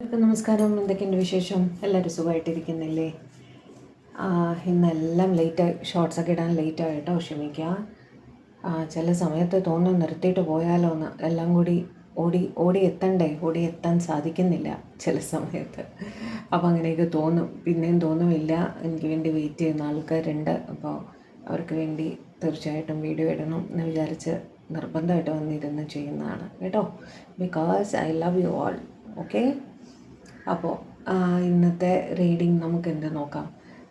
എല്ലാവർക്കും നമസ്കാരം. എന്തൊക്കെയുണ്ട് വിശേഷം? എല്ലാവരും സുഖമായിട്ടിരിക്കുന്നില്ലേ? ഇന്നെല്ലാം ലേറ്റായി, ഷോർട്സൊക്കെ ഇടാൻ ലേറ്റായി കേട്ടോ, ക്ഷമിക്കുക. ചില സമയത്ത് തോന്നും നിർത്തിയിട്ട് പോയാലോ എന്ന്. എല്ലാം കൂടി ഓടി എത്തണ്ടേ, ഓടി എത്താൻ സാധിക്കുന്നില്ല ചില സമയത്ത്. അപ്പോൾ അങ്ങനെയൊക്കെ തോന്നും. പിന്നെയും തോന്നുമില്ല, എനിക്ക് വേണ്ടി വെയിറ്റ് ചെയ്യുന്ന ആൾക്കാരുണ്ട്, അപ്പോൾ അവർക്ക് വേണ്ടി തീർച്ചയായിട്ടും വീഡിയോ ഇടണം എന്ന് വിചാരിച്ച് നിർബന്ധമായിട്ട് വന്നിരുന്ന് ചെയ്യുന്നതാണ് കേട്ടോ. Because I love you all. Okay, അപ്പോൾ ഇന്നത്തെ റീഡിങ് നമുക്ക് എന്ത് നോക്കാം.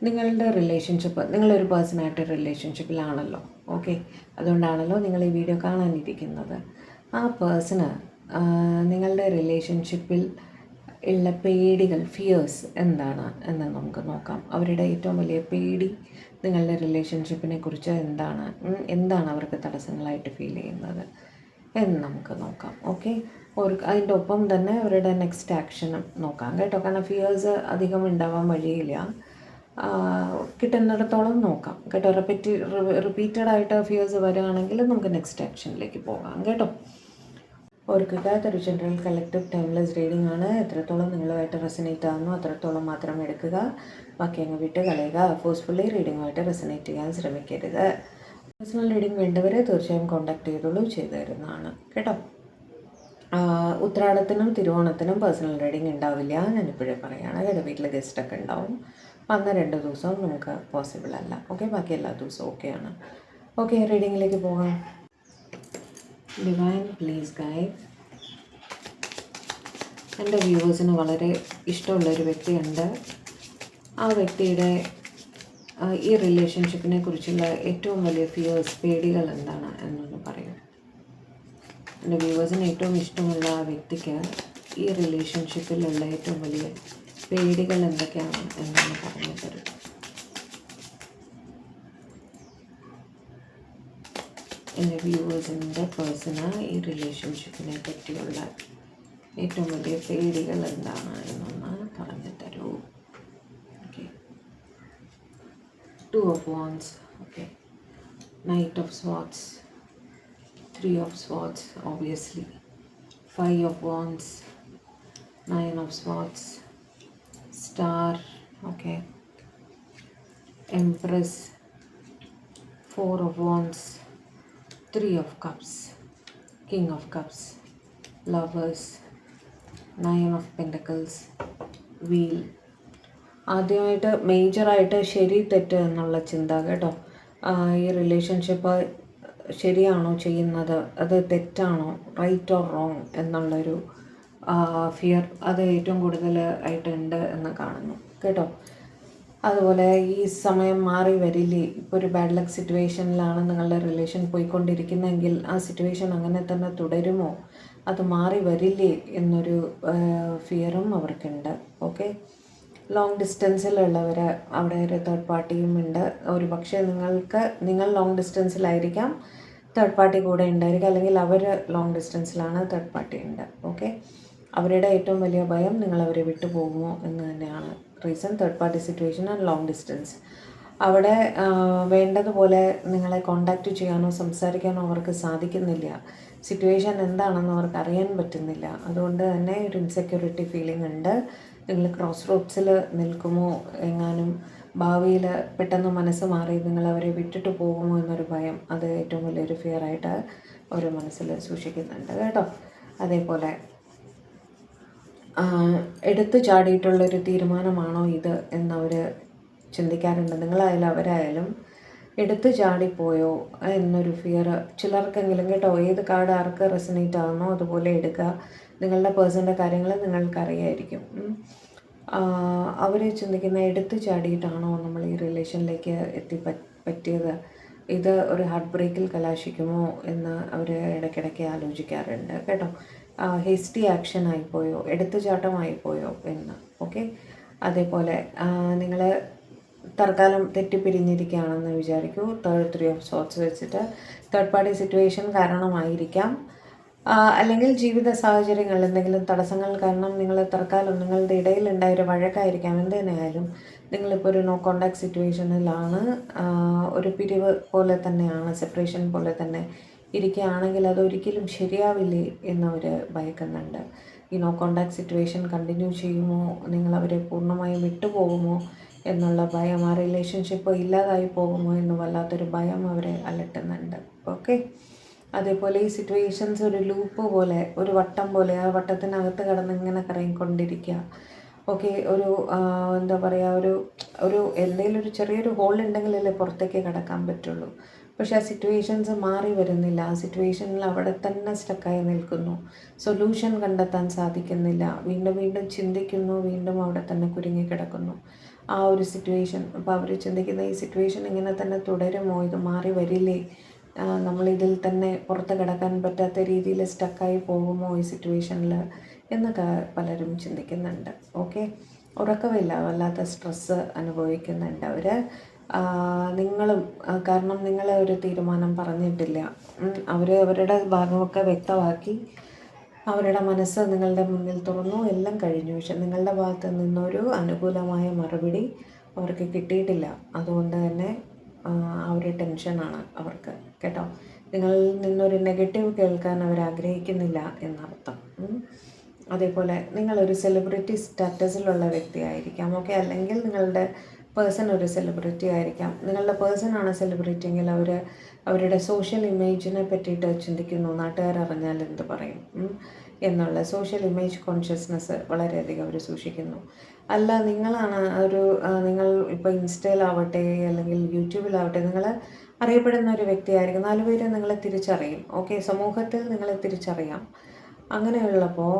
നിങ്ങളുടെ റിലേഷൻഷിപ്പ്, നിങ്ങളൊരു പേഴ്സണായിട്ട് റിലേഷൻഷിപ്പിലാണല്ലോ. ഓക്കെ, അതുകൊണ്ടാണല്ലോ നിങ്ങൾ ഈ വീഡിയോ കാണാനിരിക്കുന്നത്. ആ പേഴ്സണ് നിങ്ങളുടെ റിലേഷൻഷിപ്പിൽ ഉള്ള പേടികൾ, ഫിയേഴ്സ് എന്താണ് എന്ന് നമുക്ക് നോക്കാം. അവരുടെ ഏറ്റവും വലിയ പേടി നിങ്ങളുടെ റിലേഷൻഷിപ്പിനെ കുറിച്ച് എന്താണ് അവർക്ക് തടസ്സങ്ങളായിട്ട് ഫീൽ ചെയ്യുന്നത് എന്ന് നമുക്ക് നോക്കാം. ഓക്കെ, അതിൻ്റെ ഒപ്പം തന്നെ അവരുടെ നെക്സ്റ്റ് ആക്ഷനും നോക്കാം കേട്ടോ. കാരണം ഫിയേഴ്സ് അധികം ഉണ്ടാവാൻ വഴിയില്ല, കിട്ടുന്നിടത്തോളം നോക്കാം കേട്ടോ. റിപ്പീറ്റഡ് ആയിട്ട് ഫിയേഴ്സ് വരികയാണെങ്കിൽ നമുക്ക് നെക്സ്റ്റ് ആക്ഷനിലേക്ക് പോകാം കേട്ടോ. ഓർക്കുക, ഇതൊരു ജനറൽ കളക്റ്റീവ് ടൈംലെസ് റീഡിംഗ് ആണ്. എത്രത്തോളം നിങ്ങളുമായിട്ട് റെസനേറ്റ് ആകുന്നു അത്രത്തോളം മാത്രം എടുക്കുക, ബാക്കി അങ്ങ് വിട്ട് കളയുക. ഫോഴ്സ്ഫുള്ളി റീഡിങ്ങുമായിട്ട് റെസനേറ്റ് ചെയ്യാൻ ശ്രമിക്കരുത്. പേഴ്സണൽ റീഡിംഗ് വേണ്ടവരെ തീർച്ചയായും കോൺടാക്ട് ചെയ്തോളൂ, ചെയ്തു തരുന്നതാണ് കേട്ടോ. ഉത്രാടത്തിനും തിരുവോണത്തിനും പേഴ്സണൽ റീഡിംഗ് ഉണ്ടാവില്ല, ഞാനിപ്പോഴേ പറയുകയാണ് കേട്ടോ. വീട്ടിൽ ഗസ്റ്റൊക്കെ ഉണ്ടാവും, വന്ന 2 ദിവസവും നമുക്ക് പോസിബിൾ അല്ല. ഓക്കെ, ബാക്കി എല്ലാ ദിവസവും ഓക്കെയാണ്. ഓക്കെ, റീഡിങ്ങിലേക്ക് പോകാം. Divine please guide. എൻ്റെ വ്യൂവേഴ്സിന് വളരെ ഇഷ്ടമുള്ളൊരു വ്യക്തിയുണ്ട്. ആ വ്യക്തിയുടെ ഈ റിലേഷൻഷിപ്പിനെ കുറിച്ചുള്ള ഏറ്റവും വലിയ ഫിയേഴ്സ്, പേടികൾ എന്താണ് എന്നൊന്ന് പറയും. എൻ്റെ വ്യൂവേഴ്സിന് ഏറ്റവും ഇഷ്ടമുള്ള ആ വ്യക്തിക്ക് ഈ റിലേഷൻഷിപ്പിലുള്ള ഏറ്റവും വലിയ പേടികൾ എന്തൊക്കെയാണ് എന്നൊന്ന് പറഞ്ഞു തരും. എൻ്റെ വ്യൂവേഴ്സിൻ്റെ പേഴ്സണ് ഈ റിലേഷൻഷിപ്പിനെ പറ്റിയുള്ള ഏറ്റവും വലിയ പേടികൾ എന്താണ് എന്നൊന്ന് പറഞ്ഞു തരൂ. Okay, 2 of Wands. Okay, Knight of Swords, 3 of Swords obviously, 5 of Wands, 9 of Swords, Star. Okay, Empress, 4 of Wands, 3 of Cups, King of Cups, Lovers, 9 of Pentacles, Wheel. ആദ്യമായിട്ട് മേജറായിട്ട് ശരി തെറ്റ് എന്നുള്ള ചിന്ത കേട്ടോ. ഈ റിലേഷൻഷിപ്പ് ശരിയാണോ ചെയ്യുന്നത്, അത് തെറ്റാണോ, റൈറ്റ് ഓർ റോങ് എന്നുള്ളൊരു ഫിയർ അത് ഏറ്റവും കൂടുതൽ ആയിട്ടുണ്ട് എന്ന് കാണുന്നു കേട്ടോ. അതുപോലെ ഈ സമയം മാറി വരില്ലേ, ഇപ്പോൾ ഒരു ബാഡ് ലക്ക് സിറ്റുവേഷനിലാണ് നിങ്ങളുടെ റിലേഷൻ പോയിക്കൊണ്ടിരിക്കുന്നതെങ്കിൽ ആ സിറ്റുവേഷൻ അങ്ങനെ തന്നെ തുടരുമോ, അത് മാറി വരില്ലേ എന്നൊരു ഫിയറും അവർക്കുണ്ട്. ഓക്കെ, ലോങ് ഡിസ്റ്റൻസിലുള്ളവർ, അവിടെ ഒരു തേർഡ് പാർട്ടിയും ഉണ്ട്. ഒരു പക്ഷേ നിങ്ങൾ ലോങ് ഡിസ്റ്റൻസിലായിരിക്കാം, തേർഡ് പാർട്ടി കൂടെ ഉണ്ടായിരിക്കും, അല്ലെങ്കിൽ അവർ ലോങ് ഡിസ്റ്റൻസിലാണ്, തേർഡ് പാർട്ടി ഉണ്ട്. ഓക്കെ, അവരുടെ ഏറ്റവും വലിയ ഭയം നിങ്ങൾ അവരെ വിട്ടു പോകുമോ എന്ന് തന്നെയാണ് reason. Third party situation and long distance. അവിടെ വേണ്ടതുപോലെ നിങ്ങളെ കോണ്ടാക്റ്റ് ചെയ്യാനോ സംസാരിക്കാനോ അവർക്ക് സാധിക്കുന്നില്ല. സിറ്റുവേഷൻ എന്താണെന്ന് അവർക്ക് അറിയാൻ പറ്റുന്നില്ല. അതുകൊണ്ട് തന്നെ ഒരു ഇൻസെക്യൂരിറ്റി ഫീലിംഗ് ഉണ്ട്. നിങ്ങൾ ക്രോസ് റോഡ്സിൽ നിൽക്കുമോ, എങ്ങാനും ഭാവിയിൽ പെട്ടെന്ന് മനസ്സ് മാറി നിങ്ങൾ അവരെ വിട്ടിട്ട് പോകുമോ എന്നൊരു ഭയം, അത് ഏറ്റവും വലിയൊരു ഫിയറായിട്ട് ഒരു മനസ്സിൽ സൂക്ഷിക്കുന്നുണ്ട് കേട്ടോ. അതേപോലെ എടുത്തു ചാടിയിട്ടുള്ളൊരു തീരുമാനമാണോ ഇത് എന്നവർ ചിന്തിക്കാറുണ്ട്. നിങ്ങളായാലും അവരായാലും എടുത്തു ചാടിപ്പോയോ എന്നൊരു ഫിയർ ചിലർക്കെങ്കിലും കേട്ടോ. ഏത് കാർഡ് ആർക്ക് റെസനേറ്റ് ആകുന്നോ അതുപോലെ എടുക്കുക. നിങ്ങളുടെ പേഴ്സൻ്റെ കാര്യങ്ങൾ നിങ്ങൾക്കറിയായിരിക്കും. അവർ ചിന്തിക്കുന്ന എടുത്തു ചാടിയിട്ടാണോ നമ്മൾ ഈ റിലേഷനിലേക്ക് പറ്റിയത്, ഇത് ഒരു ഹാർട്ട് ബ്രേക്കിൽ കലാശിക്കുമോ എന്ന് അവർ ഇടയ്ക്കിടയ്ക്ക് ആലോചിക്കാറുണ്ട് കേട്ടോ. ഹേസ്റ്റി ആക്ഷൻ ആയിപ്പോയോ, എടുത്തുചാട്ടമായിപ്പോയോ എന്ന്. ഓക്കെ, അതേപോലെ നിങ്ങൾ തൽക്കാലം തെറ്റിപ്പിരിഞ്ഞിരിക്കുകയാണെന്ന് വിചാരിക്കൂ. 3 of Swords വെച്ചിട്ട് തേർഡ് പാർട്ടി സിറ്റുവേഷൻ കാരണമായിരിക്കാം, അല്ലെങ്കിൽ ജീവിത സാഹചര്യങ്ങൾ എന്തെങ്കിലും തടസ്സങ്ങൾ കാരണം നിങ്ങൾ തൽക്കാലം നിങ്ങളുടെ ഇടയിലുണ്ടായൊരു വഴക്കായിരിക്കാം. എന്ത് തന്നെയായാലും നിങ്ങളിപ്പോൾ ഒരു നോ കോണ്ടാക്ട് സിറ്റുവേഷനിലാണ്, ഒരു പിരിവ് പോലെ തന്നെയാണ്, സെപ്പറേഷൻ പോലെ തന്നെ ഇരിക്കുകയാണെങ്കിൽ അതൊരിക്കലും ശരിയാവില്ലേ എന്നവർ ഭയക്കുന്നുണ്ട്. കോണ്ടാക്ട് സിറ്റുവേഷൻ കണ്ടിന്യൂ ചെയ്യുമോ, നിങ്ങൾ അവരെ പൂർണ്ണമായും വിട്ടുപോകുമോ എന്നുള്ള ഭയം, ആ റിലേഷൻഷിപ്പ് ഇല്ലാതായി പോകുമോ എന്ന് വല്ലാത്തൊരു ഭയം അവരെ അലട്ടുന്നുണ്ട്. ഓക്കെ. അതേപോലെ ഈ സിറ്റുവേഷൻസ് ഒരു ലൂപ്പ് പോലെ, ഒരു വട്ടം പോലെ, ആ വട്ടത്തിനകത്ത് കിടന്ന് ഇങ്ങനെ കറങ്ങിക്കൊണ്ടിരിക്കുക. ഓക്കെ. എന്താ പറയുക, ഒരു എന്തെങ്കിലും ഒരു ചെറിയൊരു ഹോൾ ഉണ്ടെങ്കിലല്ലേ പുറത്തേക്ക് കിടക്കാൻ പറ്റുള്ളൂ. പക്ഷെ ആ സിറ്റുവേഷൻസ് മാറി വരുന്നില്ല. ആ സിറ്റുവേഷനിൽ അവിടെ തന്നെ സ്റ്റക്കായി നിൽക്കുന്നു. സൊല്യൂഷൻ കണ്ടെത്താൻ സാധിക്കുന്നില്ല. വീണ്ടും വീണ്ടും ചിന്തിക്കുന്നു, വീണ്ടും അവിടെ തന്നെ കുരുങ്ങിക്കിടക്കുന്നു ആ ഒരു സിറ്റുവേഷൻ. അപ്പോൾ അവർ ചിന്തിക്കുന്ന ഈ സിറ്റുവേഷൻ ഇങ്ങനെ തന്നെ തുടരുമോ, ഇത് മാറി വരില്ലേ, നമ്മളിതിൽ തന്നെ പുറത്ത് കിടക്കാൻ പറ്റാത്ത രീതിയിൽ സ്റ്റക്കായി പോകുമോ ഈ സിറ്റുവേഷനിൽ എന്നൊക്കെ പലരും ചിന്തിക്കുന്നുണ്ട്. ഓക്കെ. ഉറക്കമില്ല, വല്ലാത്ത സ്ട്രെസ്സ് അനുഭവിക്കുന്നുണ്ട് അവർ. നിങ്ങളും കാരണം നിങ്ങൾ ഒരു തീരുമാനം പറഞ്ഞിട്ടില്ല. അവർ അവരുടെ ഭാഗമൊക്കെ വ്യക്തമാക്കി, അവരുടെ മനസ്സ് നിങ്ങളുടെ മുന്നിൽ തുറന്നു, എല്ലാം കഴിഞ്ഞു. പക്ഷെ നിങ്ങളുടെ ഭാഗത്ത് നിന്നൊരു അനുകൂലമായ മറുപടി അവർക്ക് കിട്ടിയിട്ടില്ല. അതുകൊണ്ട് തന്നെ ആ ഒരു ടെൻഷനാണ് അവർക്ക്, കേട്ടോ. നിങ്ങളിൽ നിന്നൊരു നെഗറ്റീവ് കേൾക്കാൻ അവർ ആഗ്രഹിക്കുന്നില്ല എന്നർത്ഥം. അതേപോലെ നിങ്ങളൊരു സെലിബ്രിറ്റി സ്റ്റാറ്റസിലുള്ള വ്യക്തിയായിരിക്കാം. ഓക്കെ. അല്ലെങ്കിൽ നിങ്ങളുടെ പേഴ്സൺ ഒരു സെലിബ്രിറ്റി ആയിരിക്കാം. നിങ്ങളുടെ പേഴ്സണാണ് സെലിബ്രിറ്റി എങ്കിൽ അവരുടെ സോഷ്യൽ ഇമേജിനെ പറ്റിയിട്ട് ചിന്തിക്കുന്നു. നാട്ടുകാരറിഞ്ഞാൽ എന്ത് പറയും എന്നുള്ള സോഷ്യൽ ഇമേജ് കോൺഷ്യസ്നെസ് വളരെയധികം അവർ സൂക്ഷിക്കുന്നു. അല്ല, നിങ്ങൾ ഇപ്പോൾ ഇൻസ്റ്റയിലാവട്ടെ അല്ലെങ്കിൽ യൂട്യൂബിലാവട്ടെ, നിങ്ങൾ അറിയപ്പെടുന്ന ഒരു വ്യക്തിയായിരിക്കും. 4 പേര് നിങ്ങളെ തിരിച്ചറിയും. ഓക്കെ. സമൂഹത്തിൽ നിങ്ങളെ തിരിച്ചറിയാം. അങ്ങനെയുള്ളപ്പോൾ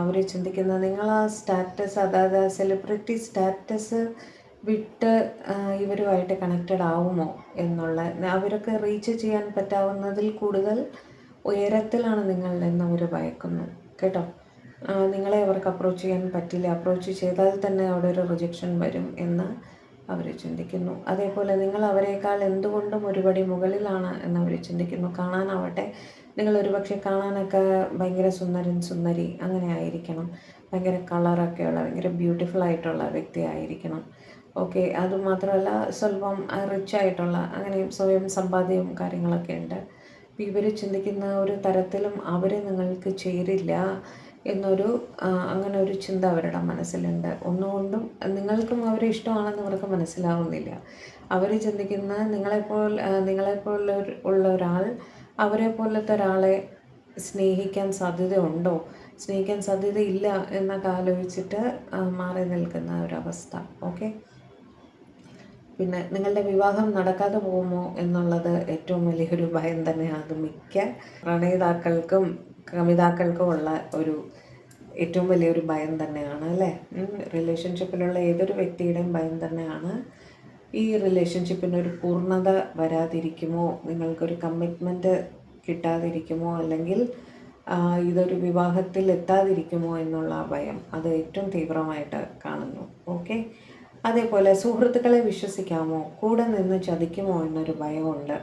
അവർ ചിന്തിക്കുന്നത് നിങ്ങൾ ആ സ്റ്റാറ്റസ്, അതായത് സെലിബ്രിറ്റി സ്റ്റാറ്റസ് വിട്ട് ഇവരുമായിട്ട് കണക്റ്റഡ് ആവുമോ എന്നുള്ള, അവരൊക്കെ റീച്ച് ചെയ്യാൻ പറ്റാവുന്നതിൽ കൂടുതൽ ഉയരത്തിലാണ് നിങ്ങൾ എന്ന് അവർ ഭയക്കുന്നു, കേട്ടോ. നിങ്ങളെ അവർക്ക് അപ്രോച്ച് ചെയ്യാൻ പറ്റില്ല. അപ്രോച്ച് ചെയ്താൽ തന്നെ അവിടെ ഒരു റിജക്ഷൻ വരും എന്ന് അവർ ചിന്തിക്കുന്നു. അതേപോലെ നിങ്ങൾ അവരെക്കാൾ എന്തുകൊണ്ടും ഒരുപടി മുകളിലാണ് എന്നവർ ചിന്തിക്കുന്നു. കാണാനാവട്ടെ, നിങ്ങൾ ഒരുപക്ഷെ കാണാനൊക്കെ ഭയങ്കര സുന്ദരി അങ്ങനെ ആയിരിക്കണം. ഭയങ്കര കളറൊക്കെയുള്ള, ഭയങ്കര ബ്യൂട്ടിഫുൾ ആയിട്ടുള്ള വ്യക്തി ആയിരിക്കണം. ഓക്കെ. അതുമാത്രമല്ല സ്വല്പം റിച്ച് ആയിട്ടുള്ള, അങ്ങനെ സ്വയം സമ്പാദ്യവും കാര്യങ്ങളൊക്കെ ഉണ്ട്. അപ്പോൾ ഇവർ ചിന്തിക്കുന്ന ഒരു തരത്തിലും അവർ നിങ്ങൾക്ക് ചേരില്ല എന്നൊരു അങ്ങനെ ഒരു ചിന്ത അവരുടെ മനസ്സിലുണ്ട്. ഒന്നുകൊണ്ടും നിങ്ങൾക്കും അവരെ ഇഷ്ടമാണെന്ന് അവർക്ക് മനസ്സിലാവുന്നില്ല. അവർ ചിന്തിക്കുന്ന നിങ്ങളെപ്പോലെ ഉള്ള ഒരാൾ അവരെ പോലത്തെ ഒരാളെ സ്നേഹിക്കാൻ സാധ്യതയുണ്ടോ, സ്നേഹിക്കാൻ സാധ്യതയില്ല എന്നൊക്കെ ആലോചിച്ചിട്ട് മാറി നിൽക്കുന്ന ഒരവസ്ഥ. ഓക്കെ. പിന്നെ നിങ്ങളുടെ വിവാഹം നടക്കാതെ പോകുമോ എന്നുള്ളത് ഏറ്റവും വലിയൊരു ഭയം തന്നെയാണ്. മിക്ക പ്രണയിതാക്കൾക്കും കമിതാക്കൾക്കും ഉള്ള ഒരു ഏറ്റവും വലിയൊരു ഭയം തന്നെയാണ്, അല്ലേ. റിലേഷൻഷിപ്പിലുള്ള ഏതൊരു വ്യക്തിയുടെയും ഭയം തന്നെയാണ്. ഈ റിലേഷൻഷിപ്പിനൊരു പൂർണ്ണത വരാതിരിക്കുമോ, നിങ്ങൾക്കൊരു കമ്മിറ്റ്മെൻറ്റ് കിട്ടാതിരിക്കുമോ, അല്ലെങ്കിൽ ഇതൊരു വിവാഹത്തിൽ എത്താതിരിക്കുമോ എന്നുള്ള ഭയം, അത് ഏറ്റവും തീവ്രമായിട്ട് കാണുന്നു. ഓക്കെ. അതേപോലെ സുഹൃത്തുക്കളെ വിശ്വസിക്കാമോ, കൂടെ നിന്ന് ചതിക്കുമോ എന്നൊരു ഭയമുണ്ട്.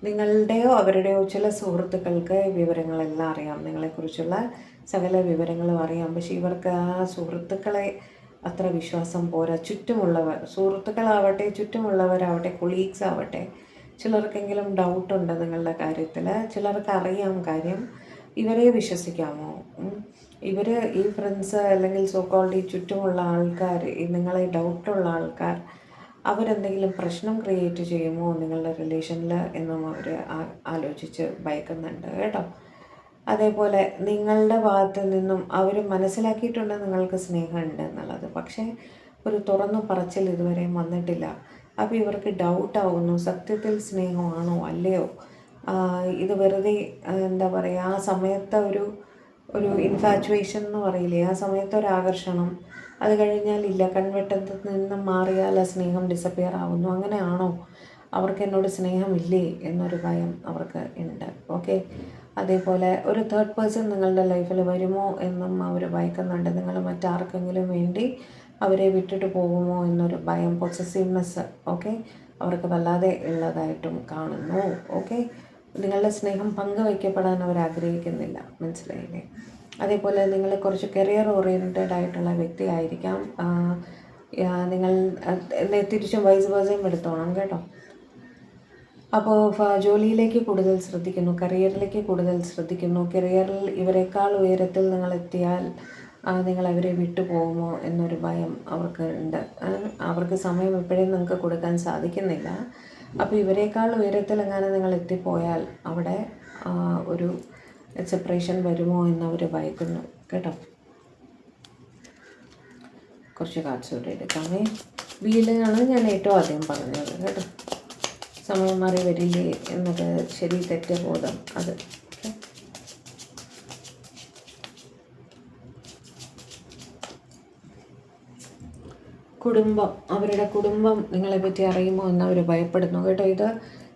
നിങ്ങളുടെയോ അവരുടെയോ ചില സുഹൃത്തുക്കൾക്ക് വിവരങ്ങളെല്ലാം അറിയാം, നിങ്ങളെക്കുറിച്ചുള്ള സകല വിവരങ്ങളും അറിയാം. പക്ഷെ ഇവർക്ക് ആ സുഹൃത്തുക്കളെ അത്ര വിശ്വാസം പോരാ. സുഹൃത്തുക്കളാവട്ടെ, ചുറ്റുമുള്ളവരാവട്ടെ, കൊളീഗ്സ് ആവട്ടെ, ചിലർക്കെങ്കിലും ഡൗട്ടുണ്ട് നിങ്ങളുടെ കാര്യത്തിൽ. ചിലർക്ക് അറിയാം കാര്യം. ഇവരെ വിശ്വസിക്കാമോ? ഈ ഫ്രണ്ട്സ് അല്ലെങ്കിൽ സോക്കോൾഡ് ഈ ചുറ്റുമുള്ള ആൾക്കാർ, നിങ്ങളെ ഡൗട്ടുള്ള ആൾക്കാർ, അവരെന്തെങ്കിലും പ്രശ്നം ക്രിയേറ്റ് ചെയ്യുമോ നിങ്ങളുടെ റിലേഷനിൽ എന്നും അവർ ആലോചിച്ച് ഭയക്കുന്നുണ്ട്, കേട്ടോ. അതേപോലെ നിങ്ങളുടെ ഭാഗത്ത് നിന്നും അവർ മനസ്സിലാക്കിയിട്ടുണ്ട് നിങ്ങൾക്ക് സ്നേഹമുണ്ട് എന്നുള്ളത്. പക്ഷേ ഒരു തുറന്നു പറച്ചിൽ ഇതുവരെയും വന്നിട്ടില്ല. അപ്പോൾ ഇവർക്ക് ഡൗട്ടാവുന്നു, സത്യത്തിൽ സ്നേഹമാണോ അല്ലയോ, ഇത് വെറുതെ എന്താ പറയുക, ആ സമയത്ത് ഒരു ഇൻഫാച്വേഷൻ എന്ന് പറയില്ലേ, ആ സമയത്ത് ഒരു ആകർഷണം, അത് കഴിഞ്ഞാൽ ഇല്ല, കൺവെട്ടത്തിൽ നിന്നും മാറിയാൽ ആ സ്നേഹം ഡിസപ്പിയർ ആവുന്നു. അങ്ങനെയാണോ, അവർക്ക് എന്നോട് സ്നേഹമില്ലേ എന്നൊരു ഭയം അവർക്ക് ഉണ്ട്. ഓക്കെ. അതേപോലെ ഒരു തേർഡ് പേഴ്സൺ നിങ്ങളുടെ ലൈഫിൽ വരുമോ എന്നും അവർ ഭയക്കുന്നുണ്ട്. നിങ്ങൾ മറ്റാർക്കെങ്കിലും വേണ്ടി അവരെ വിട്ടിട്ട് പോകുമോ എന്നൊരു ഭയം, പൊസസീവ്നെസ്, ഓക്കെ, അവർക്ക് വല്ലാതെ ഉള്ളതായിട്ടും കാണുന്നു. ഓക്കെ. നിങ്ങളുടെ സ്നേഹം പങ്കുവയ്ക്കപ്പെടാൻ അവർ ആഗ്രഹിക്കുന്നില്ല, മനസ്സിലായില്ലേ. അതേപോലെ നിങ്ങൾ കുറച്ച് കരിയർ ഓറിയൻറ്റഡ് ആയിട്ടുള്ള വ്യക്തി ആയിരിക്കാം. നിങ്ങൾ തിരിച്ചും വൈസ് വേഴ്സയും എടുത്തോണം, കേട്ടോ. അപ്പോൾ ജോലിയിലേക്ക് കൂടുതൽ ശ്രദ്ധിക്കുന്നു, കരിയറിലേക്ക് കൂടുതൽ ശ്രദ്ധിക്കുന്നു. കരിയറിൽ ഇവരെക്കാൾ ഉയരത്തിൽ നിങ്ങൾ എത്തിയാൽ നിങ്ങൾ അവരെ വിട്ടു പോകുമോ എന്നൊരു ഭയം അവർക്ക് ഉണ്ട്. അവർക്ക് സമയം എപ്പോഴും നിങ്ങൾക്ക് കൊടുക്കാൻ സാധിക്കുന്നില്ല. അപ്പോൾ ഇവരെക്കാൾ ഉയരത്തിലെങ്ങാനും നിങ്ങൾ എത്തിപ്പോയാൽ അവിടെ ഒരു സെപ്പറേഷൻ വരുമോ എന്നവർ ഭയക്കുന്നു കേട്ടോ. കുറച്ച് കാർഡ്സ് കൂടെ എടുക്കാമേ. വീലാണ് ഞാൻ ഏറ്റവും ആദ്യം പറഞ്ഞത് കേട്ടോ. സമയം മാറി വരില്ലേ എന്നത് ശരി തെറ്റ് ബോധം അത്. കുടുംബം, അവരുടെ കുടുംബം നിങ്ങളെപ്പറ്റി അറിയുമോ എന്നവർ ഭയപ്പെടുന്നു കേട്ടോ. ഇത്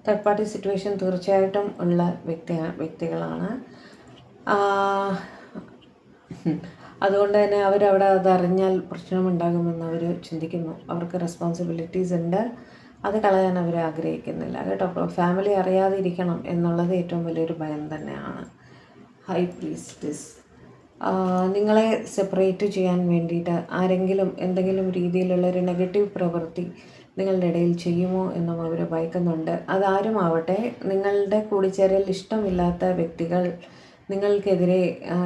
തേർഡ് പാർട്ടി സിറ്റുവേഷൻ തീർച്ചയായിട്ടും ഉള്ള വ്യക്തികളാണ്. അതുകൊണ്ട് തന്നെ അവരവിടെ അതറിഞ്ഞാൽ പ്രശ്നമുണ്ടാകുമെന്ന് അവർ ചിന്തിക്കുന്നു. അവർക്ക് റെസ്പോൺസിബിലിറ്റീസ് ഉണ്ട്, അത് കളയാൻ അവർ ആഗ്രഹിക്കുന്നില്ല കേട്ടോ. അപ്പോൾ ഫാമിലി അറിയാതെ ഇരിക്കണം എന്നുള്ളത് ഏറ്റവും വലിയൊരു ഭയം തന്നെയാണ്. ഹൈ പ്രീസ്റ്റസ് നിങ്ങളെ സെപ്പറേറ്റ് ചെയ്യാൻ വേണ്ടിയിട്ട് ആരെങ്കിലും എന്തെങ്കിലും രീതിയിലുള്ളൊരു നെഗറ്റീവ് പ്രവൃത്തി നിങ്ങളുടെ ഇടയിൽ ചെയ്യുമോ എന്നും അവർ ഭയക്കുന്നുണ്ട്. അതാരും ആവട്ടെ, നിങ്ങളുടെ കൂടിച്ചേരൽ ഇഷ്ടമില്ലാത്ത വ്യക്തികൾ നിങ്ങൾക്കെതിരെ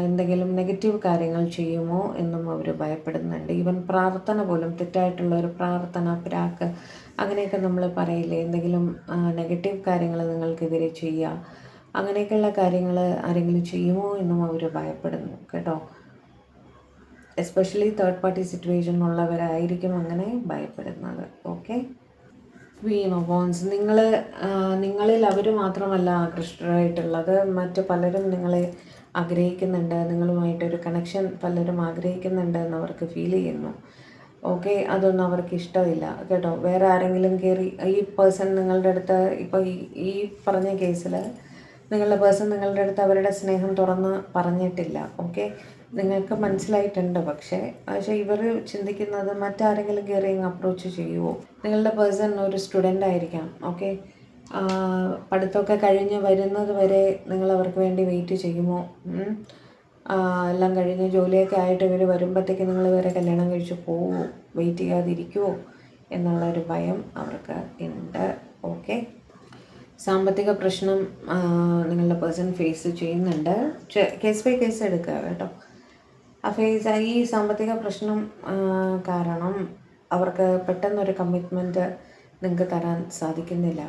എന്തെങ്കിലും നെഗറ്റീവ് കാര്യങ്ങൾ ചെയ്യുമോ എന്നും അവർ ഭയപ്പെടുന്നുണ്ട്. ഈവൻ പ്രാർത്ഥന പോലും, തെറ്റായിട്ടുള്ള ഒരു പ്രാർത്ഥന, പ്രാക്ക് അങ്ങനെയൊക്കെ നമ്മൾ പറയില്ലേ, എന്തെങ്കിലും നെഗറ്റീവ് കാര്യങ്ങൾ നിങ്ങൾക്കെതിരെ ചെയ്യുക, അങ്ങനെയൊക്കെയുള്ള കാര്യങ്ങൾ ആരെങ്കിലും ചെയ്യുമോ എന്നും അവർ ഭയപ്പെടുന്നു കേട്ടോ. എസ്പെഷ്യലി തേർഡ് പാർട്ടി സിറ്റുവേഷൻ ഉള്ളവരായിരിക്കും അങ്ങനെ ഭയപ്പെടുന്നത്. ഓക്കെ. ക്വീൻ ഓഫ് വോൺസ്, നിങ്ങളിൽ അവർ മാത്രമല്ല ആകൃഷ്ടരായിട്ടുള്ളത്, മറ്റ് പലരും നിങ്ങളെ ആഗ്രഹിക്കുന്നുണ്ട്. നിങ്ങളുമായിട്ടൊരു കണക്ഷൻ പലരും ആഗ്രഹിക്കുന്നുണ്ട് എന്നവർക്ക് ഫീൽ ചെയ്യുന്നു. ഓക്കെ, അതൊന്നും അവർക്ക് ഇഷ്ടമില്ല കേട്ടോ. വേറെ ആരെങ്കിലും കയറി ഈ പേഴ്സൺ നിങ്ങളുടെ അടുത്ത്, ഇപ്പോൾ ഈ പറഞ്ഞ കേസിൽ നിങ്ങളുടെ പേഴ്സൺ നിങ്ങളുടെ അടുത്ത് അവരുടെ സ്നേഹം തുറന്ന് പറഞ്ഞിട്ടില്ല. ഓക്കെ, നിങ്ങൾക്ക് മനസ്സിലായിട്ടുണ്ട്. പക്ഷേ ഇവർ ചിന്തിക്കുന്നത് മറ്റാരെങ്കിലും കയറി അപ്രോച്ച് ചെയ്യുമോ. നിങ്ങളുടെ പേഴ്സൺ ഒരു സ്റ്റുഡൻ്റ് ആയിരിക്കാം. ഓക്കെ, പഠിത്തമൊക്കെ കഴിഞ്ഞ് വരുന്നത് വരെ നിങ്ങൾ അവർക്ക് വേണ്ടി വെയിറ്റ് ചെയ്യുമോ? എല്ലാം കഴിഞ്ഞ് ജോലിയൊക്കെ ആയിട്ട് ഇവർ വരുമ്പോഴത്തേക്ക് നിങ്ങൾ ഇവരെ കല്യാണം കഴിച്ച് പോവുമോ, വെയിറ്റ് ചെയ്യാതിരിക്കുമോ എന്നുള്ളൊരു ഭയം അവർക്ക് ഉണ്ട്. ഓക്കെ, സാമ്പത്തിക പ്രശ്നം നിങ്ങളുടെ പേഴ്സൺ ഫേസ് ചെയ്യുന്നുണ്ട്. കേസ് ബൈ കേസ് എടുക്കുക കേട്ടോ. ഈ സാമ്പത്തിക പ്രശ്നം കാരണം അവർക്ക് പെട്ടെന്നൊരു കമ്മിറ്റ്മെൻറ്റ് നിങ്ങൾക്ക് തരാൻ സാധിക്കുന്നില്ല.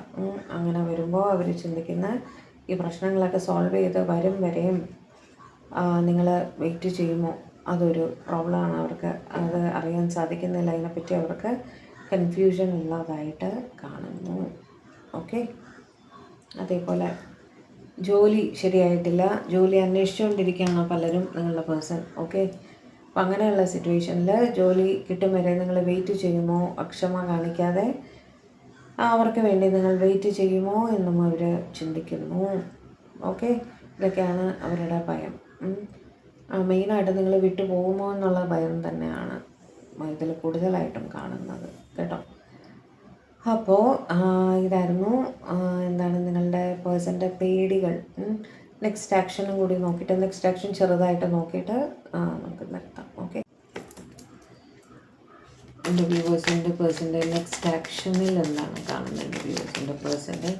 അങ്ങനെ വരുമ്പോൾ അവർ ചിന്തിക്കുന്ന ഈ പ്രശ്നങ്ങളൊക്കെ സോൾവ് ചെയ്ത് വരും വരെയും നിങ്ങൾ വെയിറ്റ് ചെയ്യുമോ, അതൊരു പ്രോബ്ലമാണ് അവർക്ക്. അത് അറിയാൻ സാധിക്കുന്നില്ല. അതിനെപ്പറ്റി അവർക്ക് കൺഫ്യൂഷൻ ഉള്ളതായിട്ട് കാണുന്നു. ഓക്കെ, അതേപോലെ ജോലി ശരിയായിട്ടില്ല, ജോലി അന്വേഷിച്ചുകൊണ്ടിരിക്കുകയാണ് പലരും നിങ്ങളുടെ പേഴ്സൺ. ഓക്കെ, അപ്പം അങ്ങനെയുള്ള സിറ്റുവേഷനിൽ ജോലി കിട്ടും വരെ നിങ്ങൾ വെയിറ്റ് ചെയ്യുമോ, അക്ഷമ കാണിക്കാതെ അവർക്ക് വേണ്ടി നിങ്ങൾ വെയിറ്റ് ചെയ്യുമോ എന്നും അവർ ചിന്തിക്കുന്നു. ഓക്കെ, ഇതൊക്കെയാണ് അവരുടെ ഭയം. മെയിനായിട്ട് നിങ്ങൾ വിട്ടു പോകുമോ എന്നുള്ള ഭയം തന്നെയാണ് ഇതിൽ കൂടുതലായിട്ടും കാണുന്നത് കേട്ടോ. അപ്പോൾ ഇതായിരുന്നു എന്താണ് നിങ്ങളുടെ പേഴ്സൻ്റെ പേടികൾ. നെക്സ്റ്റ് ആക്ഷനും കൂടി നോക്കിയിട്ട്, നെക്സ്റ്റ് ആക്ഷൻ ചെറുതായിട്ട് നോക്കിയിട്ട് നമുക്ക് നിർത്താം. ഓക്കെ, എൻ്റെ വ്യൂവേഴ്സിൻ്റെ പേഴ്സൻ്റെ നെക്സ്റ്റ് ആക്ഷനിൽ എന്താണ് കാണുന്നത്? എൻ്റെ വ്യൂവേഴ്സിൻ്റെ പേഴ്സൻ്റെ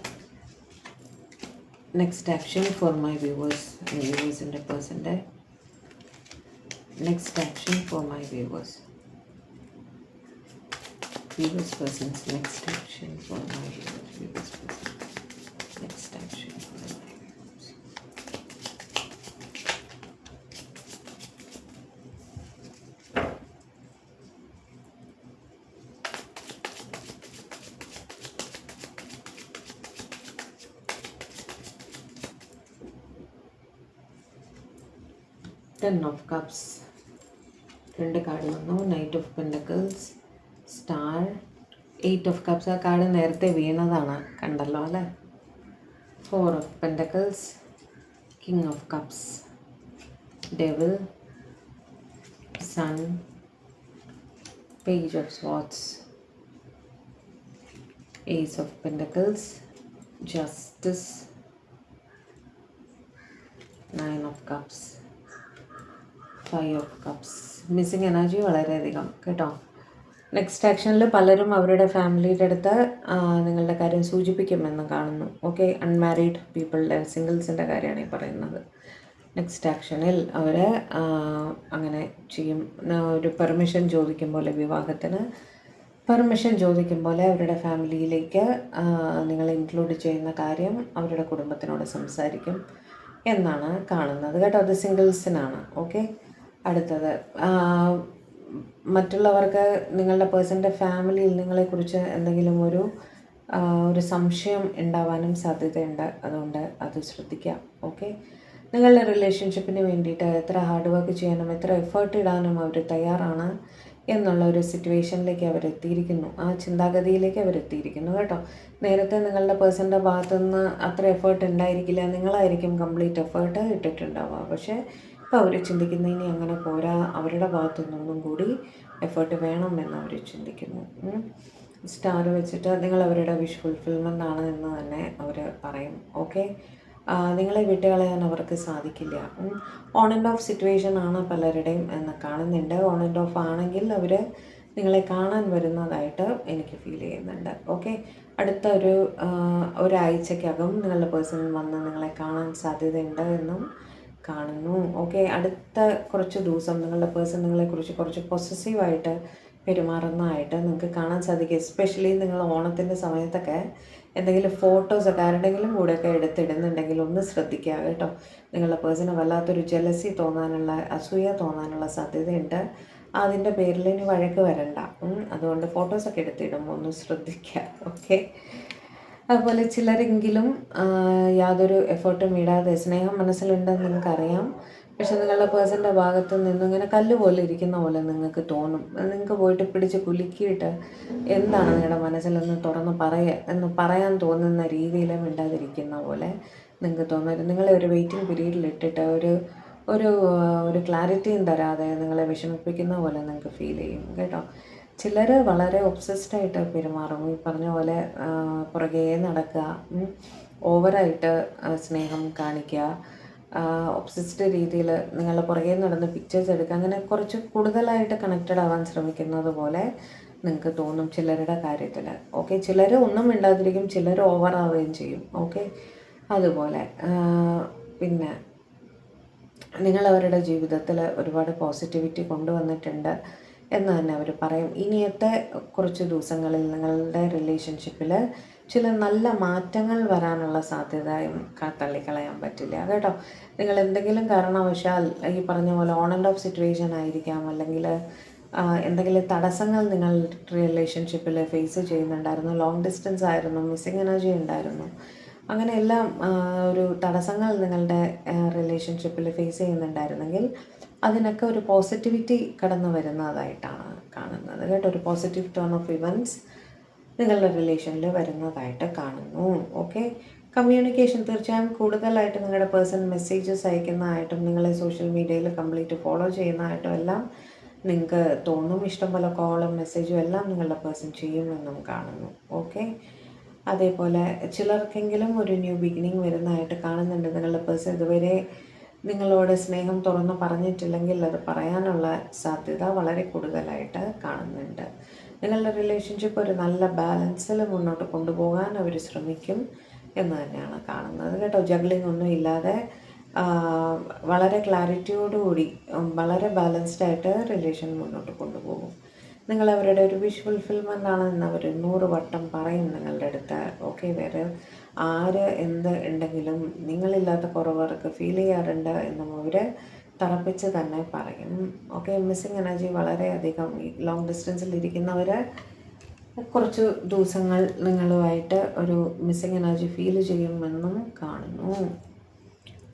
next action for my viewers. വ്യൂവേഴ്സിൻ്റെ പേഴ്സൻ്റെ next action for my viewers. Viewers person's next action for my viewers. Viewers person next action for my viewers. Ten of Cups. രണ്ട് കാർഡ് വന്നു. Knight of pentacles, star, 8 of cups. ആ card നേരത്തെ വീണതാണ്, കണ്ടല്ലോ അല്ലേ. 4 of pentacles, king of cups, devil, sun, page of swords, ace of pentacles, justice, 9 of cups, 5 of cups. Missing energy വളരെയധികം കേട്ടോ. Next ആക്ഷനിൽ പലരും അവരുടെ ഫാമിലിയുടെ അടുത്ത് നിങ്ങളുടെ കാര്യം സൂചിപ്പിക്കുമെന്ന് കാണുന്നു. ഓക്കെ, അൺമാരീഡ് പീപ്പിളുടെ, സിംഗിൾസിൻ്റെ കാര്യമാണ് ഈ പറയുന്നത്. നെക്സ്റ്റ് ആക്ഷനിൽ അവർ അങ്ങനെ ചെയ്യും. ഒരു പെർമിഷൻ ചോദിക്കും പോലെ, വിവാഹത്തിന് പെർമിഷൻ ചോദിക്കും പോലെ അവരുടെ ഫാമിലിയിലേക്ക് നിങ്ങൾ ഇൻക്ലൂഡ് ചെയ്യുന്ന കാര്യം അവരുടെ കുടുംബത്തിനോട് സംസാരിക്കും എന്നാണ് കാണുന്നത് കേട്ടോ. അത് സിംഗിൾസിനാണ്. ഓക്കെ, അടുത്തത് മറ്റുള്ളവർക്ക് നിങ്ങളുടെ പേഴ്സൻ്റെ ഫാമിലിയിൽ നിങ്ങളെക്കുറിച്ച് എന്തെങ്കിലും ഒരു സംശയം ഉണ്ടാവാനും സാധ്യതയുണ്ട്. അതുകൊണ്ട് അത് ശ്രദ്ധിക്കാം. ഓക്കെ, നിങ്ങളുടെ റിലേഷൻഷിപ്പിന് വേണ്ടിയിട്ട് എത്ര ഹാർഡ് വർക്ക് ചെയ്യാനും എത്ര എഫേർട്ട് ഇടാനും അവർ തയ്യാറാണ് എന്നുള്ള ഒരു സിറ്റുവേഷനിലേക്ക് അവരെത്തിയിരിക്കുന്നു. ആ ചിന്താഗതിയിലേക്ക് അവരെത്തിയിരിക്കുന്നു കേട്ടോ. നേരത്തെ നിങ്ങളുടെ പേഴ്സൻ്റെ ഭാഗത്തുനിന്ന് അത്ര എഫേർട്ട് ഉണ്ടായിരിക്കില്ല, നിങ്ങളായിരിക്കും കംപ്ലീറ്റ് എഫേർട്ട് ഇട്ടിട്ടുണ്ടാവുക. പക്ഷേ ഇപ്പോൾ അവർ ചിന്തിക്കുന്ന ഇനി അങ്ങനെ പോരാ, അവരുടെ ഭാഗത്തുനിന്നൊന്നും കൂടി എഫേർട്ട് വേണം എന്ന് അവർ ചിന്തിക്കുന്നു. സ്റ്റാർ വെച്ചിട്ട് നിങ്ങൾ അവരുടെ വിഷ് ഫുൾഫിൽമെൻ്റ് ആണ് എന്ന് തന്നെ അവർ പറയും. ഓക്കെ, നിങ്ങളെ വിട്ടുകളയാൻ അവർക്ക് സാധിക്കില്ല. ഓൺ ആൻഡ് ഓഫ് സിറ്റുവേഷൻ ആണ് പലരുടെയും എന്ന് കാണുന്നുണ്ട്. ഓൺ ആൻഡ് ഓഫ് ആണെങ്കിൽ അവർ നിങ്ങളെ കാണാൻ വരുന്നതായിട്ട് എനിക്ക് ഫീൽ ചെയ്യുന്നുണ്ട്. ഓക്കെ, അടുത്ത ഒരാഴ്ചക്കകം നിങ്ങളുടെ പേഴ്സൺ വന്ന് നിങ്ങളെ കാണാൻ സാധ്യതയുണ്ട് എന്നും കാണുന്നു. ഓക്കെ, അടുത്ത കുറച്ച് ദിവസം നിങ്ങളുടെ പേഴ്സൺ നിങ്ങളെക്കുറിച്ച് കുറച്ച് പൊസസീവായിട്ട് പെരുമാറുന്നതായിട്ട് നിങ്ങൾക്ക് കാണാൻ സാധിക്കും. എസ്പെഷ്യലി നിങ്ങൾ ഓണത്തിൻ്റെ സമയത്തൊക്കെ എന്തെങ്കിലും ഫോട്ടോസൊക്കെ ആരുടെങ്കിലും കൂടെയൊക്കെ എടുത്തിടുന്നുണ്ടെങ്കിൽ ഒന്ന് ശ്രദ്ധിക്കുക കേട്ടോ. നിങ്ങളുടെ പേഴ്സണ് വല്ലാത്തൊരു ജലസി തോന്നാനുള്ള, അസൂയ തോന്നാനുള്ള സാധ്യതയുണ്ട്. അതിൻ്റെ പേരിൽ ഇനി വഴക്ക് വരണ്ട. അതുകൊണ്ട് ഫോട്ടോസൊക്കെ എടുത്തിടുമ്പോൾ ഒന്ന് ശ്രദ്ധിക്കുക. ഓക്കെ, അതുപോലെ ചിലരെങ്കിലും യാതൊരു എഫേർട്ടും ഇടാതെ സ്നേഹം മനസ്സിലുണ്ടെന്ന് നിങ്ങൾക്കറിയാം. പക്ഷെ നിങ്ങളുടെ പേഴ്സൻ്റെ ഭാഗത്ത് നിന്നും ഇങ്ങനെ കല്ല് പോലെ ഇരിക്കുന്ന പോലെ നിങ്ങൾക്ക് തോന്നും. നിങ്ങൾക്ക് പോയിട്ട് പിടിച്ച് കുലുക്കിയിട്ട് എന്താണ് നിങ്ങളുടെ മനസ്സിലെന്ന് തുറന്ന് എന്ന് പറയാൻ തോന്നുന്ന രീതിയിൽ മിണ്ടാതിരിക്കുന്ന പോലെ നിങ്ങൾക്ക് തോന്നരുത്. നിങ്ങളെ ഒരു വെയിറ്റിംഗ് പീരീഡിൽ ഇട്ടിട്ട് ഒരു ക്ലാരിറ്റിയും തരാതെ നിങ്ങളെ വിഷമിപ്പിക്കുന്ന പോലെ നിങ്ങൾക്ക് ഫീൽ ചെയ്യും കേട്ടോ. ചിലർ വളരെ ഒബ്സസ്ഡായിട്ട് പെരുമാറും. ഈ പറഞ്ഞ പോലെ പുറകെ നടക്കുക, ഓവറായിട്ട് സ്നേഹം കാണിക്കുക, ഒബ്സസ്ഡ് രീതിയിൽ നിങ്ങളുടെ പുറകെ നടന്ന് പിക്ചേഴ്സ് എടുക്കുക, അങ്ങനെ കുറച്ച് കൂടുതലായിട്ട് കണക്റ്റഡ് ആവാൻ ശ്രമിക്കുന്നത് പോലെ നിങ്ങൾക്ക് തോന്നും ചിലരുടെ കാര്യത്തിൽ. ഓക്കെ, ചിലർ ഒന്നും മിണ്ടാതിരിക്കും, ചിലർ ഓവറാവുകയും ചെയ്യും. ഓക്കെ, അതുപോലെ പിന്നെ നിങ്ങൾ അവരുടെ ജീവിതത്തിൽ ഒരുപാട് പോസിറ്റിവിറ്റി കൊണ്ടുവന്നിട്ടുണ്ട് എന്ന് തന്നെ അവർ പറയും. ഇനിയത്തെ കുറച്ച് ദിവസങ്ങളിൽ നിങ്ങളുടെ റിലേഷൻഷിപ്പിൽ ചില നല്ല മാറ്റങ്ങൾ വരാനുള്ള സാധ്യതയും തള്ളിക്കളയാൻ പറ്റില്ല കേട്ടോ. നിങ്ങൾ എന്തെങ്കിലും കാരണവശാൽ ഈ പറഞ്ഞ പോലെ ഓൺ ആൻഡ് ഓഫ് സിറ്റുവേഷൻ ആയിരിക്കാം, അല്ലെങ്കിൽ എന്തെങ്കിലും തടസ്സങ്ങൾ നിങ്ങൾ റിലേഷൻഷിപ്പിൽ ഫേസ് ചെയ്യുന്നുണ്ടായിരുന്നു, ലോങ് ഡിസ്റ്റൻസ് ആയിരുന്നു, മിസ്സിങ് എനർജി ഉണ്ടായിരുന്നു, അങ്ങനെ എല്ലാം ഒരു തടസ്സങ്ങൾ നിങ്ങളുടെ റിലേഷൻഷിപ്പിൽ ഫേസ് ചെയ്യുന്നുണ്ടായിരുന്നെങ്കിൽ അതിനൊക്കെ ഒരു പോസിറ്റിവിറ്റി കടന്നു വരുന്നതായിട്ടാണ് കാണുന്നത് കേട്ടോ. ഒരു പോസിറ്റീവ് ടേൺ ഓഫ് ഇവൻറ്റ്സ് നിങ്ങളുടെ റിലേഷനിൽ വരുന്നതായിട്ട് കാണുന്നു. ഓക്കെ, കമ്മ്യൂണിക്കേഷൻ തീർച്ചയായും കൂടുതലായിട്ട് നിങ്ങളുടെ പേഴ്സൺ മെസ്സേജസ് അയക്കുന്നതായിട്ടും നിങ്ങളെ സോഷ്യൽ മീഡിയയിൽ കംപ്ലീറ്റ് ഫോളോ ചെയ്യുന്നതായിട്ടും എല്ലാം നിങ്ങൾക്ക് തോന്നും. ഇഷ്ടംപോലെ കോളും മെസ്സേജും എല്ലാം നിങ്ങളുടെ പേഴ്സൺ ചെയ്യുമെന്നും കാണുന്നു. ഓക്കെ, അതേപോലെ ചിലർക്കെങ്കിലും ഒരു ന്യൂ ബിഗിനിങ് വരുന്നതായിട്ട് കാണുന്നുണ്ട്. നിങ്ങളുടെ പേഴ്സൺ ഇതുവരെ നിങ്ങളോട് സ്നേഹം തുറന്ന് പറഞ്ഞിട്ടില്ലെങ്കിൽ അത് പറയാനുള്ള സാധ്യത വളരെ കൂടുതലായിട്ട് കാണുന്നുണ്ട്. നിങ്ങളുടെ റിലേഷൻഷിപ്പ് ഒരു നല്ല ബാലൻസിൽ മുന്നോട്ട് കൊണ്ടുപോകാൻ അവർ ശ്രമിക്കും എന്ന് തന്നെയാണ് കാണുന്നത് കേട്ടോ. ജഗ്ലിംഗ് ഒന്നും ഇല്ലാതെ വളരെ ക്ലാരിറ്റിയോടുകൂടി വളരെ ബാലൻസ്ഡായിട്ട് റിലേഷൻ മുന്നോട്ട് കൊണ്ടുപോകും. നിങ്ങൾ അവരുടെ ഒരു വിഷ് ഫുൾഫിൽമെൻ്റ് ആണെന്ന് അവർ 100 വട്ടം പറയും നിങ്ങളുടെ അടുത്ത്. ഓക്കെ, വേറെ ആര് എന്ത് ഉണ്ടെങ്കിലും നിങ്ങളില്ലാത്ത കുറവ് അവർക്ക് ഫീൽ ചെയ്യാറുണ്ട് എന്നും അവർ തറപ്പിച്ച് തന്നെ പറയും. ഓക്കെ, മിസ്സിങ് എനർജി വളരെയധികം ഈ ലോങ് ഡിസ്റ്റൻസിൽ ഇരിക്കുന്നവർ കുറച്ച് ദിവസങ്ങൾ നിങ്ങളുമായിട്ട് ഒരു മിസ്സിങ് എനർജി ഫീൽ ചെയ്യുമെന്നും കാണുന്നു.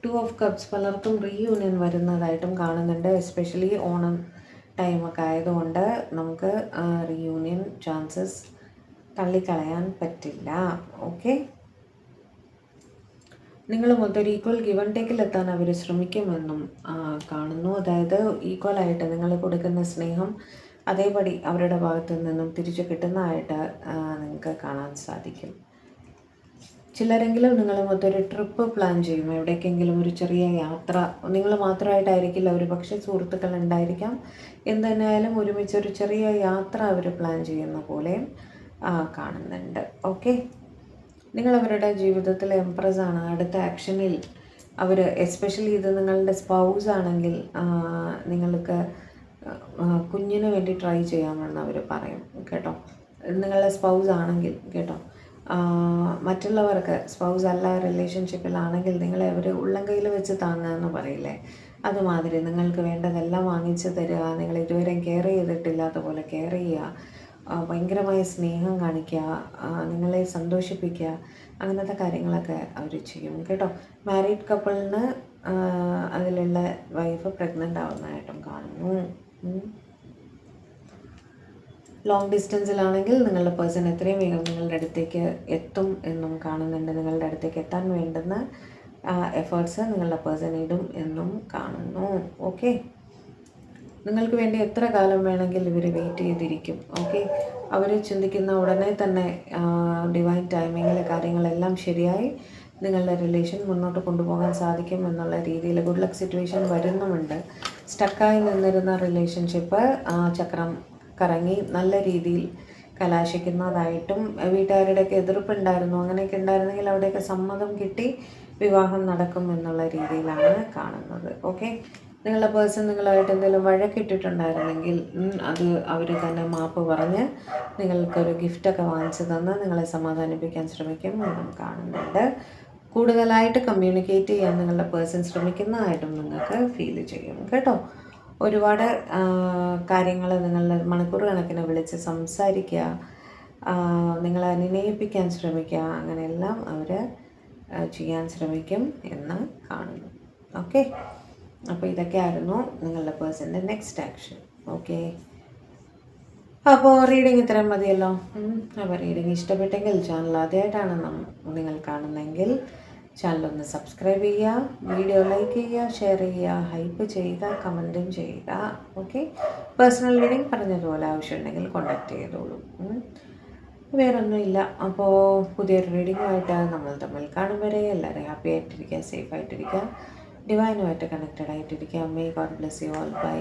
2 ഓഫ് കപ്സ് പലർക്കും റീയൂണിയൻ വരുന്നതായിട്ടും കാണുന്നുണ്ട്. എസ്പെഷ്യലി ഓണം ടൈമൊക്കെ ആയതുകൊണ്ട് നമുക്ക് റീയൂണിയൻ ചാൻസസ് തള്ളിക്കളയാൻ പറ്റില്ല. ഓക്കെ, നിങ്ങൾ മൊത്തം ഈക്വൽ ഗിവൺ ടേക്കിലെത്താൻ അവർ ശ്രമിക്കുമെന്നും കാണുന്നു. അതായത് ഈക്വലായിട്ട് നിങ്ങൾ കൊടുക്കുന്ന സ്നേഹം അതേപടി അവരുടെ ഭാഗത്തു നിന്നും തിരിച്ചു കിട്ടുന്നതായിട്ട് നിങ്ങൾക്ക് കാണാൻ സാധിക്കും. ചിലരെങ്കിലും നിങ്ങൾ മൊത്തം ട്രിപ്പ് പ്ലാൻ ചെയ്യും, എവിടേക്കെങ്കിലും ഒരു ചെറിയ യാത്ര. നിങ്ങൾ മാത്രമായിട്ടായിരിക്കില്ല, ഒരു പക്ഷേ സുഹൃത്തുക്കൾ ഉണ്ടായിരിക്കാം. എന്തുതന്നെയായാലും ഒരുമിച്ചൊരു ചെറിയ യാത്ര അവർ പ്ലാൻ ചെയ്യുന്ന പോലെ കാണുന്നുണ്ട്. ഓക്കെ, നിങ്ങൾ അവരുടെ ജീവിതത്തിലെ എംപ്രസ് ആണ്. അടുത്ത ആക്ഷനിൽ അവർ എസ്പെഷ്യലി ഇത് നിങ്ങളുടെ സ്പൗസ് ആണെങ്കിൽ നിങ്ങൾക്ക് കുഞ്ഞിന് വേണ്ടി ട്രൈ ചെയ്യാമെന്ന് അവർ പറയും കേട്ടോ. നിങ്ങളുടെ സ്പൗസ് ആണെങ്കിൽ കേട്ടോ. മറ്റുള്ളവർക്ക് സ്പൗസ് അല്ല റിലേഷൻഷിപ്പിലാണെങ്കിൽ നിങ്ങളെ അവർ ഉള്ളം കയ്യിൽ വെച്ച് താങ്ങുക എന്ന് പറയില്ലേ, അതുമാതിരി നിങ്ങൾക്ക് വേണ്ടതെല്ലാം വാങ്ങിച്ചു തരിക, നിങ്ങൾ ഇതുവരെയും കെയർ ചെയ്തിട്ടില്ലാത്ത പോലെ കെയർ ചെയ്യുക, ഭയങ്കരമായ സ്നേഹം കാണിക്കുക, നിങ്ങളെ സന്തോഷിപ്പിക്കുക, അങ്ങനത്തെ കാര്യങ്ങളൊക്കെ അവർ ചെയ്യും കേട്ടോ. മാരീഡ് കപ്പിളിന് അതിലുള്ള വൈഫ് പ്രഗ്നൻ്റ് ആവുന്നതായിട്ടും കാണുന്നു. ലോങ് ഡിസ്റ്റൻസിലാണെങ്കിൽ നിങ്ങളുടെ പേഴ്സൺ എത്രയും വേഗം നിങ്ങളുടെ അടുത്തേക്ക് എത്തും എന്നും കാണുന്നുണ്ട്. നിങ്ങളുടെ അടുത്തേക്ക് എത്താൻ വേണ്ടുന്ന എഫേർട്സ് നിങ്ങളുടെ പേഴ്സൺ ഇടും എന്നും കാണുന്നു. ഓക്കെ, നിങ്ങൾക്ക് വേണ്ടി എത്ര കാലം വേണമെങ്കിൽ ഇവർ വെയിറ്റ് ചെയ്തിരിക്കും. ഓക്കെ, അവർ ചിന്തിക്കുന്ന ഉടനെ തന്നെ ഡിവൈൻ ടൈമിങ്ങിൽ കാര്യങ്ങളെല്ലാം ശരിയായി നിങ്ങളുടെ റിലേഷൻ മുന്നോട്ട് കൊണ്ടുപോകാൻ സാധിക്കും എന്നുള്ള രീതിയിൽ ഗുഡ് ലക്ക് സിറ്റുവേഷൻ വരുന്നുമുണ്ട്. സ്റ്റക്കായി നിന്നിരുന്ന റിലേഷൻഷിപ്പ് ചക്രം കറങ്ങി നല്ല രീതിയിൽ കലാശിക്കുന്നതായിട്ടും, വീട്ടുകാരുടെയൊക്കെ എതിർപ്പുണ്ടായിരുന്നു, അങ്ങനെയൊക്കെ ഉണ്ടായിരുന്നെങ്കിൽ അവിടെയൊക്കെ സമ്മതം കിട്ടി വിവാഹം നടക്കും എന്നുള്ള രീതിയിലാണ് കാണുന്നത്. ഓക്കെ, നിങ്ങളുടെ പേഴ്സൺ നിങ്ങളുമായിട്ട് എന്തെങ്കിലും വഴക്കിട്ടിട്ടുണ്ടായിരുന്നെങ്കിൽ അത് അവർ തന്നെ മാപ്പ് പറഞ്ഞ് നിങ്ങൾക്കൊരു ഗിഫ്റ്റൊക്കെ വാങ്ങിച്ചു തന്ന് നിങ്ങളെ സമാധാനിപ്പിക്കാൻ ശ്രമിക്കും എന്നും കാണുന്നുണ്ട്. കൂടുതലായിട്ട് കമ്മ്യൂണിക്കേറ്റ് ചെയ്യാൻ നിങ്ങളുടെ പേഴ്സൺ ശ്രമിക്കുന്നതായിട്ടും നിങ്ങൾക്ക് ഫീൽ ചെയ്യും കേട്ടോ. ഒരുപാട് കാര്യങ്ങൾ നിങ്ങൾ മണിക്കൂർ കണക്കിന് വിളിച്ച് സംസാരിക്കുക, നിങ്ങളെ അനുനയിപ്പിക്കാൻ ശ്രമിക്കുക, അങ്ങനെയെല്ലാം അവർ ചെയ്യാൻ ശ്രമിക്കും എന്ന് കാണുന്നു. ഓക്കെ, അപ്പോൾ ഇതൊക്കെയായിരുന്നു നിങ്ങളുടെ പേഴ്സൻ്റെ നെക്സ്റ്റ് ആക്ഷൻ. ഓക്കെ, അപ്പോൾ റീഡിങ് ഇത്രയും മതിയല്ലോ. അപ്പോൾ റീഡിങ് ഇഷ്ടപ്പെട്ടെങ്കിൽ ചാനൽ ആദ്യമായിട്ടാണ് നിങ്ങൾ കാണുന്നതെങ്കിൽ ചാനലൊന്ന് സബ്സ്ക്രൈബ് ചെയ്യുക, വീഡിയോ ലൈക്ക് ചെയ്യുക, ഷെയർ ചെയ്യുക, ഹൈപ്പ് ചെയ്യുക, കമൻറ്റും ചെയ്യുക. ഓക്കെ, പേഴ്സണൽ റീഡിങ് പറഞ്ഞതുപോലെ ആവശ്യമുണ്ടെങ്കിൽ കോൺടാക്റ്റ് ചെയ്തോളൂ. വേറൊന്നുമില്ല. അപ്പോൾ പുതിയൊരു റീഡിങ്ങുമായിട്ട് നമ്മൾ തമ്മിൽ കാണും വരെ എല്ലാവരും ഹാപ്പി ആയിട്ടിരിക്കുക, സേഫ് ആയിട്ടിരിക്കുക, ഡിവൈനുമായിട്ട് കണക്റ്റഡ് ആയിട്ടിരിക്കുക. May God bless you all. By.